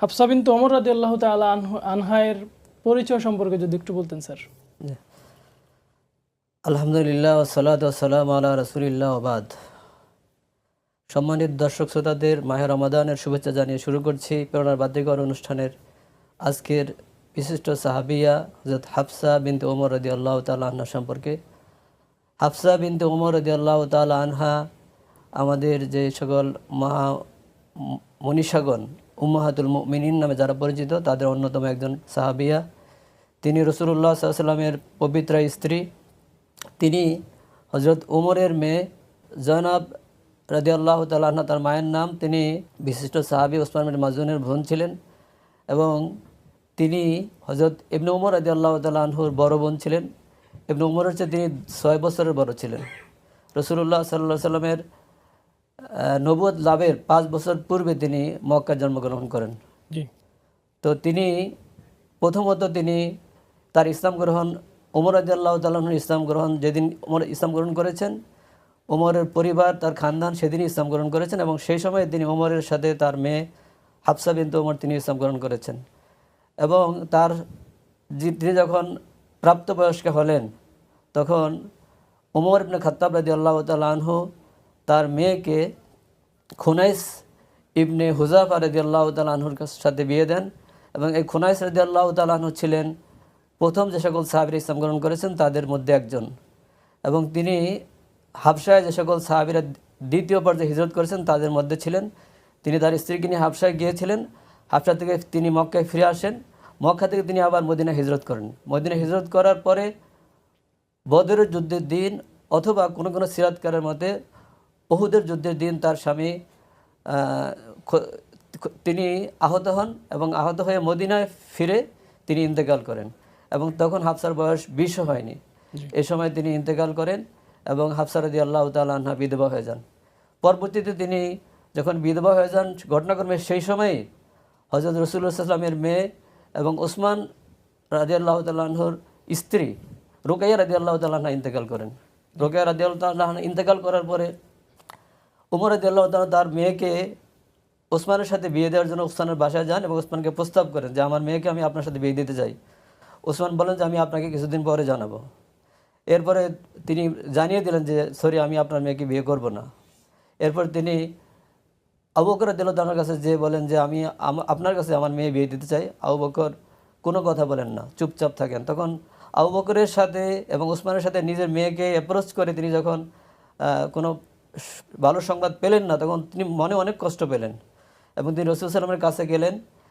হাফসা বিনতে ওমর রাদিয়াল্লাহু তাআলা আনহায়ের পরিচয় সম্পর্কে যদি একটু বলতেন স্যার। আলহামদুলিল্লাহ ওয়াসসালাতু ওয়াসসালামু আলা রাসূলিল্লাহ ওয়া বাদ। সম্মানিত দর্শক শ্রোতাদের মাহে রমাদানের শুভেচ্ছা জানিয়ে শুরু করছি প্রেরণার বাদ্যকর অনুষ্ঠানের আজকের বিশিষ্ট সাহাবিয়া হযরত হাফসা বিনতে ওমর রাদিয়াল্লাহু তাআলা আনহা সম্পর্কে। হাফসা বিনতে ওমর রাদিয়াল্লাহু তাআলা আনহা আমাদের যে সকল মনীষাগণ উম্মাহাতুল মুমিনিন নামে যারা পরিচিত তাদের অন্যতম একজন সাহাবিয়া। তিনি রাসূলুল্লাহ সাল্লাল্লাহু আলাইহি ওয়াসাল্লামের পবিত্র স্ত্রী। তিনি হযরত ওমরের মেয়ে জয়নাব রাদিয়াল্লাহু তাআলা আনহা তার মায়ের নাম। তিনি বিশিষ্ট সাহাবী ওসমান বিন মাজুনের বোন ছিলেন এবং তিনি হযরত ইবনে ওমর রাদিয়াল্লাহু তাআলা আনহুর বড় বোন ছিলেন। ইবনে ওমরের চেয়ে তিনি 6 বছরের বড় ছিলেন। রাসূলুল্লাহ সাল্লাল্লাহু আলাইহি ওয়াসাল্লামের নবুয়ত লাভের 5 বছর পূর্বে তিনি মক্কায় জন্মগ্রহণ করেন। তো তিনি প্রথমত তিনি তার ইসলাম গ্রহণ ওমর রাদিয়াল্লাহু তাআলা আনহুর ইসলাম গ্রহণ যেদিন ওমর ইসলাম গ্রহণ করেছেন, ওমরের পরিবার তার খানদান সেদিনই ইসলাম গ্রহণ করেছেন এবং সেই সময় তিনি ওমরের সাথে তার মেয়ে হাফসা বিনতে ওমর তিনি ইসলাম গ্রহণ করেছেন এবং তিনি যখন প্রাপ্তবয়স্ক হলেন তখন ওমর ইবনে খাত্তাব রাদিয়াল্লাহু তাআলা আনহু তার মেয়েকে খুনাইস ইবনে হুযাফা রাদিয়াল্লাহু তাআলা আনহুর সাথে বিয়ে দেন এবং এই খুনাইস রাদিয়াল্লাহু তাআলা আনহু ছিলেন প্রথম যে সকল সাহাবীরা ইসলাম গ্রহণ করেছেন তাদের মধ্যে একজন এবং তিনি হাবশায় যে সকল সাহাবীরা দ্বিতীয় পর্যায়ে হিজরত করেছেন তাদের মধ্যে ছিলেন। তিনি তার স্ত্রীকে নিয়ে হাবশায় গিয়েছিলেন। হাবশা থেকে তিনি মক্কায় ফিরে আসেন। মক্কা থেকে তিনি আবার মদিনায় হিজরত করেন। মদিনায় হিজরত করার পরে বদরের যুদ্ধের দিন অথবা কোনো কোনো সিরাতকারের মতে উহুদের যুদ্ধের দিন তার স্বামী তিনি আহত হন এবং আহত হয়ে মদিনায় ফিরে তিনি ইন্তেকাল করেন এবং তখন হাফসার বয়স 20 হয়নি। এই সময় তিনি ইন্তেকাল করেন এবং হাফসা রাদিয়াল্লাহু তাআলা আনহা বিধবা হয়ে যান। পরবর্তীতে তিনি যখন বিধবা হয়ে যান ঘটনাক্রমে সেই সময়ই হযরত রাসূলুল্লাহ সাল্লাল্লাহু আলাইহি ওয়াসাল্লামের মেয়ে এবং ওসমান রাদিয়াল্লাহু তাআলা আনহুর স্ত্রী রুকাইয়া রাদিয়াল্লাহু তাআলা আনহা ইন্তেকাল করেন। রুকাইয়া রাদিয়াল্লাহু তাআলা আনহা ইন্তেকাল করার পরে ওমর রাদিয়াল্লাহু তাআলা তার মেয়েকে ওসমানের সাথে বিয়ে দেওয়ার জন্য ওসমানের বাসায় যান এবং ওসমানকে প্রস্তাব করেন যে আমার মেয়েকে আমি আপনার সাথে বিয়ে দিতে চাই। ওসমান বলেন যে আমি আপনাকে কিছুদিন পরে জানাবো। এরপরে তিনি জানিয়ে দিলেন যে সরি আমি আপনার মেয়েকে বিয়ে করব না। এরপর তিনি আবু বকর রাদিয়াল্লাহু তাআলার কাছে যে বলেন যে আমি আপনার কাছে আমার মেয়ে বিয়ে দিতে চাই। আবু বকর কোনো কথা বলেন না, চুপচাপ থাকেন। তখন আবু বকরের সাথে এবং ওসমানের সাথে নিজের মেয়েকে অ্যাপ্রোচ করে তিনি যখন কোনো ভালো সংবাদ পেলেন না তখন তিনি মনে অনেক কষ্ট পেলেন এবং তিনি রাসূল সাল্লাল্লাহু আলাইহি ওয়াসাল্লামের কাছে গেলেন